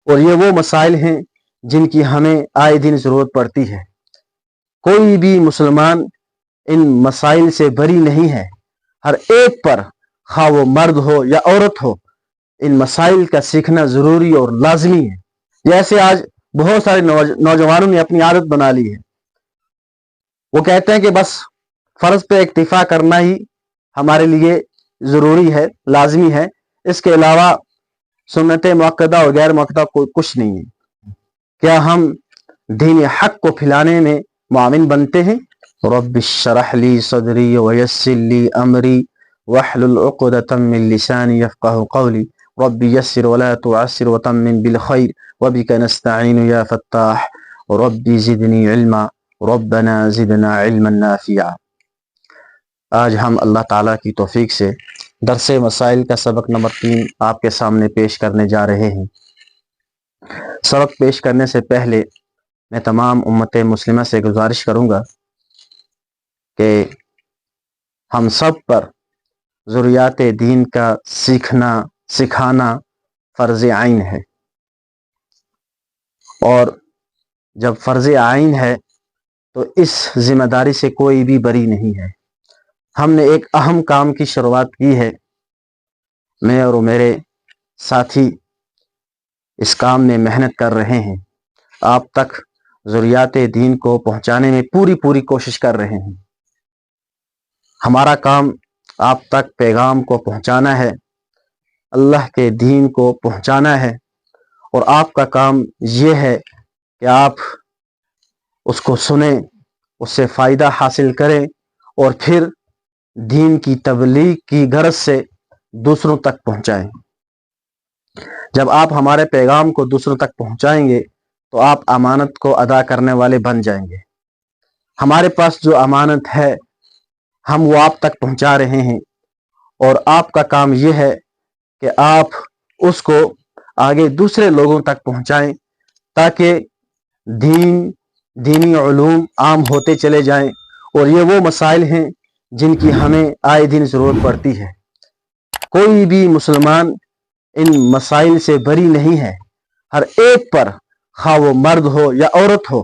اور یہ وہ مسائل ہیں جن کی ہمیں آئے دن ضرورت پڑتی ہے۔ کوئی بھی مسلمان ان مسائل سے بری نہیں ہے۔ ہر ایک پر، خواہ وہ مرد ہو یا عورت ہو، ان مسائل کا سیکھنا ضروری اور لازمی ہے۔ جیسے آج بہت سارے نوجوانوں نے اپنی عادت بنا لی ہے، وہ کہتے ہیں کہ بس فرض پہ اکتفا کرنا ہی ہمارے لیے ضروری ہے، لازمی ہے، اس کے علاوہ سنت مؤکدہ اور غیر مؤکدہ کوئی کچھ نہیں ہے۔ کیا ہم دین حق کو پھیلانے میں معاون بنتے ہیں؟ رب اشرح لی صدری ویسر لی امری واحلل عقدۃ من لسانی یفقہوا قولی رب یسر ولا تعسر وتمم بالخیر وبک نستعین یا فتاح رب زدنی علما ربنا زدنا علما نافعا۔ آج ہم اللہ تعالیٰ کی توفیق سے درس مسائل کا سبق نمبر 3 آپ کے سامنے پیش کرنے جا رہے ہیں۔ سبق پیش کرنے سے پہلے میں تمام امت مسلمہ سے گزارش کروں گا کہ ہم سب پر ضروریات دین کا سکھانا فرض عین ہے، اور جب فرض عین ہے تو اس ذمہ داری سے کوئی بھی بری نہیں ہے۔ ہم نے ایک اہم کام کی شروعات کی ہے، میں اور میرے ساتھی اس کام میں محنت کر رہے ہیں، آپ تک ضروریات دین کو پہنچانے میں پوری کوشش کر رہے ہیں۔ ہمارا کام آپ تک پیغام کو پہنچانا ہے، اللہ کے دین کو پہنچانا ہے، اور آپ کا کام یہ ہے کہ آپ اس کو سنیں، اس سے فائدہ حاصل کریں، اور پھر دین کی تبلیغ کی غرض سے دوسروں تک پہنچائیں۔ جب آپ ہمارے پیغام کو دوسروں تک پہنچائیں گے تو آپ امانت کو ادا کرنے والے بن جائیں گے۔ ہمارے پاس جو امانت ہے ہم وہ آپ تک پہنچا رہے ہیں، اور آپ کا کام یہ ہے کہ آپ اس کو آگے دوسرے لوگوں تک پہنچائیں، تاکہ دینی علوم عام ہوتے چلے جائیں، اور یہ وہ مسائل ہیں جن کی ہمیں آئے دن ضرورت پڑتی ہے۔ کوئی بھی مسلمان ان مسائل سے بری نہیں ہے۔ ہر ایک پر، خواہ وہ مرد ہو یا عورت ہو،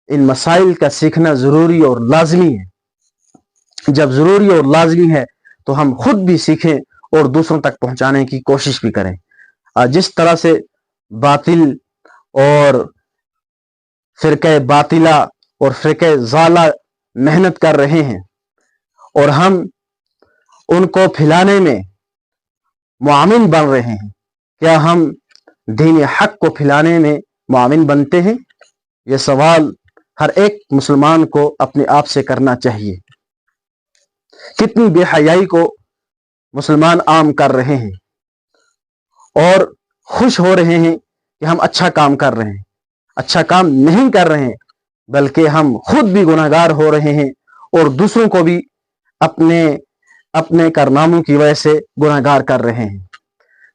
ان مسائل کا سیکھنا ضروری اور لازمی ہے۔ جب ضروری اور لازمی ہے تو ہم خود بھی سیکھیں اور دوسروں تک پہنچانے کی کوشش بھی کریں۔ جس طرح سے باطل اور فرقہ باطلہ اور فرقہ ضالہ محنت کر رہے ہیں، اور ہم ان کو پھیلانے میں معاون بن رہے ہیں، کیا ہم دین حق کو پھیلانے میں معاون بنتے ہیں؟ یہ سوال ہر ایک مسلمان کو اپنے آپ سے کرنا چاہیے۔ کتنی بے حیائی کو مسلمان عام کر رہے ہیں اور خوش ہو رہے ہیں کہ ہم اچھا کام کر رہے ہیں۔ اچھا کام نہیں کر رہے ہیں، بلکہ ہم خود بھی گناہگار ہو رہے ہیں، اور دوسروں کو بھی اپنے کارناموں کی وجہ سے گناہگار کر رہے ہیں۔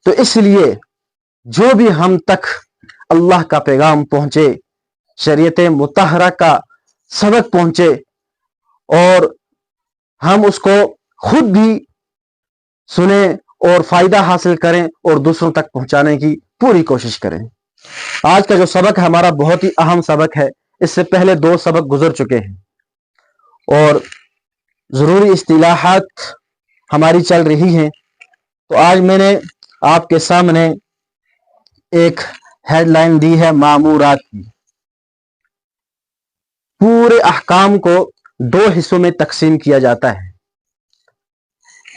تو اس لیے جو بھی ہم تک اللہ کا پیغام پہنچے، شریعت مطہرہ کا سبق پہنچے، اور ہم اس کو خود بھی سنیں اور فائدہ حاصل کریں اور دوسروں تک پہنچانے کی پوری کوشش کریں۔ آج کا جو سبق ہے ہمارا بہت ہی اہم سبق ہے۔ اس سے پہلے 2 سبق گزر چکے ہیں، اور ضروری اصطلاحات ہماری چل رہی ہیں۔ تو آج میں نے آپ کے سامنے ایک ہیڈ لائن دی ہے مامورات کی۔ پورے احکام کو 2 حصوں میں تقسیم کیا جاتا ہے،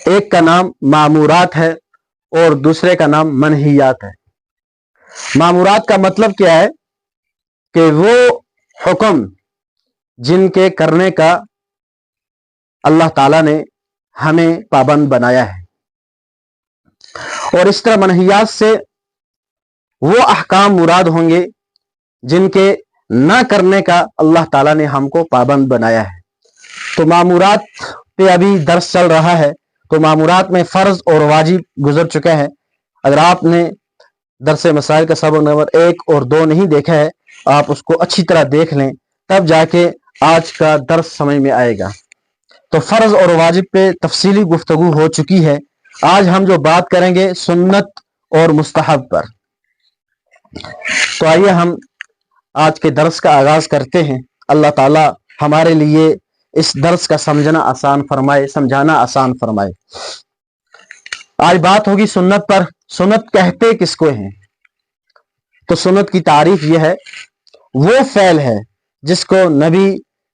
ایک کا نام مامورات ہے اور دوسرے کا نام منہیات ہے۔ مامورات کا مطلب کیا ہے کہ وہ حکم جن کے کرنے کا اللہ تعالیٰ نے ہمیں پابند بنایا ہے، اور اس طرح منہیات سے وہ احکام مراد ہوں گے جن کے نہ کرنے کا اللہ تعالیٰ نے ہم کو پابند بنایا ہے۔ تو مامورات پہ ابھی درس چل رہا ہے، تو مامورات میں فرض اور واجب گزر چکے ہیں۔ اگر آپ نے درس مسائل کا سبق نمبر 1 اور 2 نہیں دیکھا ہے، آپ اس کو اچھی طرح دیکھ لیں، تب جا کے آج کا درس سمجھ میں آئے گا۔ تو فرض اور واجب پہ تفصیلی گفتگو ہو چکی ہے۔ آج ہم جو بات کریں گے سنت اور مستحب پر۔ تو آئیے ہم آج کے درس کا آغاز کرتے ہیں. اللہ تعالیٰ ہمارے لیے اس درس کا سمجھنا آسان فرمائے, سمجھانا آسان فرمائے. آج بات ہوگی سنت پر. سنت کہتے کس کو ہیں؟ تو سنت کی تعریف یہ ہے, وہ فعل ہے جس کو نبی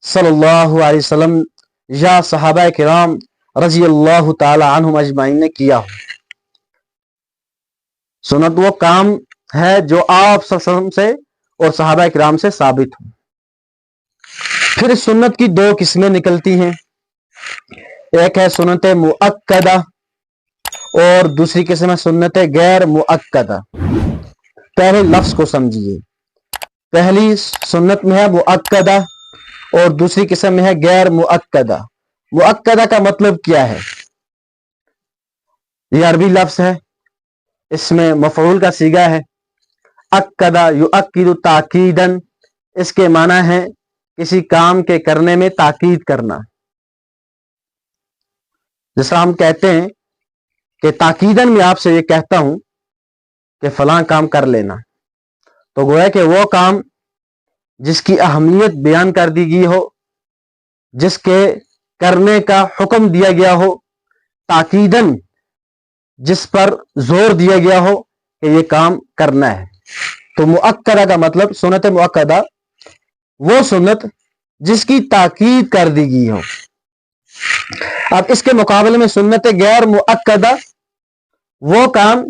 صلی اللہ علیہ وسلم یا صحابہ کرام رضی اللہ تعالی عنہم اجمعین نے کیا ہو. سنت وہ کام ہے جو آپ صلی اللہ علیہ وسلم سے اور صحابہ کرام سے ثابت ہو. پھر سنت کی دو قسمیں نکلتی ہیں, ایک ہے سنت مؤکدہ اور دوسری قسم ہے سنت غیر مؤکدہ. پہلے لفظ کو سمجھیے, پہلی سنت میں ہے مؤکدہ اور دوسری قسم میں ہے غیر مؤکدہ. مؤکدہ کا مطلب کیا ہے؟ یہ عربی لفظ ہے, اس میں مفعول کا صیغہ ہے. اکدہ یؤکد تاکیدن, اس کے معنی ہے کسی کام کے کرنے میں تاکید کرنا. جس طرح ہم کہتے ہیں کہ تاکیدن میں آپ سے یہ کہتا ہوں کہ فلاں کام کر لینا, تو گویا کہ وہ کام جس کی اہمیت بیان کر دی گئی ہو, جس کے کرنے کا حکم دیا گیا ہو, تاکیدن جس پر زور دیا گیا ہو کہ یہ کام کرنا ہے. تو مؤکدہ کا مطلب سنت مؤکدہ وہ سنت جس کی تاکید کر دی گئی ہو. اب اس کے مقابلے میں سنت غیر مؤکدہ وہ کام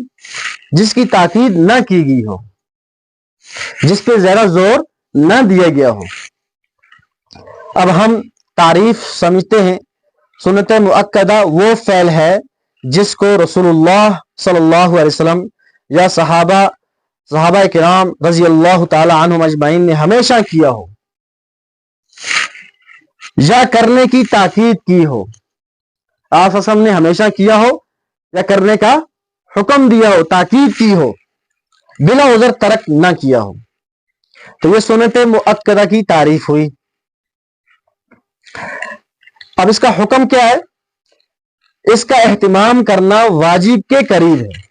جس کی تاکید نہ کی گئی ہو, جس پہ زیادہ زور نہ دیا گیا ہو. اب ہم تعریف سمجھتے ہیں. سنت مؤکدہ وہ فعل ہے جس کو رسول اللہ صلی اللہ علیہ وسلم یا صحابہ کرام رضی اللہ تعالی عنہم اجمعین نے ہمیشہ کیا ہو یا کرنے کی تاکید کی ہو. آپ وسلم نے ہمیشہ کیا ہو یا کرنے کا حکم دیا ہو, تاکید کی ہو, بلا عذر ترک نہ کیا ہو. تو یہ سنت مؤکدہ کی تعریف ہوئی. اب اس کا حکم کیا ہے؟ اس کا اہتمام کرنا واجب کے قریب ہے.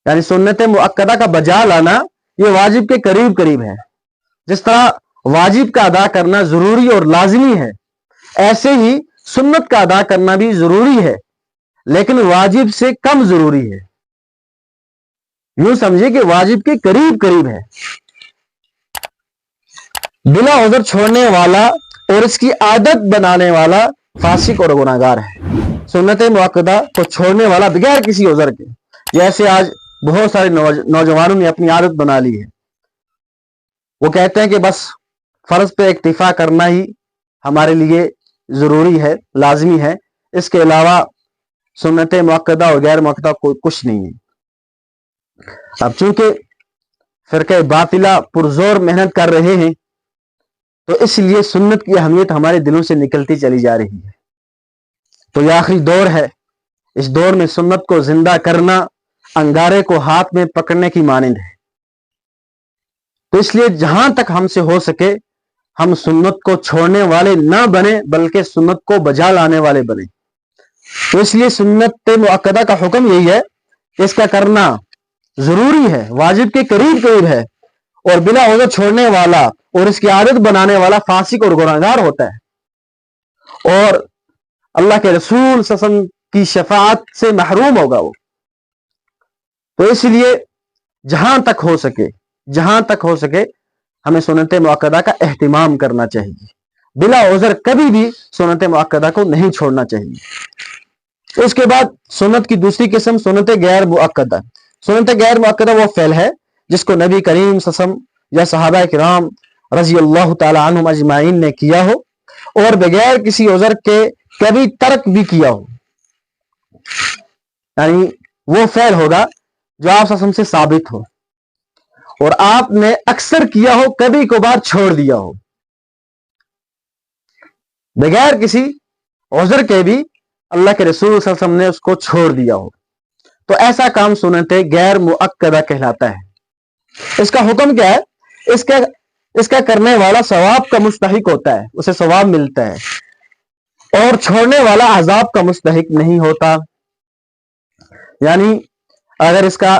یعنی سنت مؤکدہ کا بجا لانا یہ واجب کے قریب قریب ہے. جس طرح واجب کا ادا کرنا ضروری اور لازمی ہے, ایسے ہی سنت کا ادا کرنا بھی ضروری ہے لیکن واجب سے کم ضروری ہے. یوں سمجھے کہ واجب کے قریب قریب ہے. بلا عذر چھوڑنے والا اور اس کی عادت بنانے والا فاسق اور گناہگار ہے. سنت مؤکدہ کو چھوڑنے والا بغیر کسی عذر کے, جیسے آج بہت سارے نوجوانوں نے اپنی عادت بنا لی ہے. وہ کہتے ہیں کہ بس فرض پہ اکتفا کرنا ہی ہمارے لیے ضروری ہے, لازمی ہے, اس کے علاوہ سنت مؤکدہ اور غیر مؤکدہ کوئی کچھ نہیں ہے. اب چونکہ فرقہ باطلہ پرزور محنت کر رہے ہیں تو اس لیے سنت کی اہمیت ہمارے دلوں سے نکلتی چلی جا رہی ہے. تو یہ آخری دور ہے. اس دور میں سنت کو زندہ کرنا انگارے کو ہاتھ میں پکڑنے کی مانند ہے. تو اس لیے جہاں تک ہم سے ہو سکے ہم سنت کو چھوڑنے والے نہ بنے بلکہ سنت کو بجا لانے والے بنے. تو اس لیے سنت مؤکدہ کا حکم یہی ہے کہ اس کا کرنا ضروری ہے, واجب کے قریب قریب ہے, اور بلا عذر چھوڑنے والا اور اس کی عادت بنانے والا فاسق اور گناہگار ہوتا ہے, اور اللہ کے رسول صلی اللہ علیہ وسلم کی شفاعت سے محروم ہوگا وہ. تو اس لیے جہاں تک ہو سکے ہمیں سنت مؤکدہ کا اہتمام کرنا چاہیے. بلا عذر کبھی بھی سنت مؤکدہ کو نہیں چھوڑنا چاہیے. اس کے بعد سنت کی دوسری قسم سنت غیر مؤکدہ. سنت غیر مؤکدہ وہ فعل ہے جس کو نبی کریم صلی اللہ علیہ وسلم یا صحابہ کرام رضی اللہ تعالی عنہم اجمعین نے کیا ہو اور بغیر کسی عذر کے کبھی ترک بھی کیا ہو. یعنی وہ فعل ہوگا جو آپ صلی اللہ علیہ وسلم سے ثابت ہو اور آپ نے اکثر کیا ہو, کبھی کبھار چھوڑ دیا ہو, بغیر کسی عذر کے بھی اللہ کے رسول صلی اللہ علیہ وسلم نے اس کو چھوڑ دیا ہو. تو ایسا کام سنت غیر مؤکدہ کہلاتا ہے. اس کا حکم کیا ہے؟ اس کا کرنے والا ثواب کا مستحق ہوتا ہے, اسے ثواب ملتا ہے, اور چھوڑنے والا عذاب کا مستحق نہیں ہوتا. یعنی اگر اس کا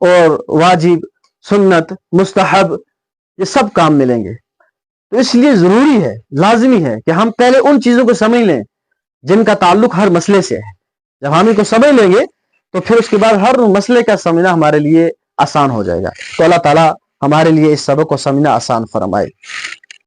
اور واجب سنت مستحب یہ سب کام ملیں گے. تو اس لیے ضروری ہے لازمی ہے کہ ہم پہلے ان چیزوں کو سمجھ لیں جن کا تعلق ہر مسئلے سے ہے. جب ہم ان کو سمجھ لیں گے تو پھر اس کے بعد ہر مسئلے کا سمجھنا ہمارے لیے آسان ہو جائے گا. تو اللہ تعالیٰ ہمارے لیے اس سبق کو سمجھنا آسان فرمائے.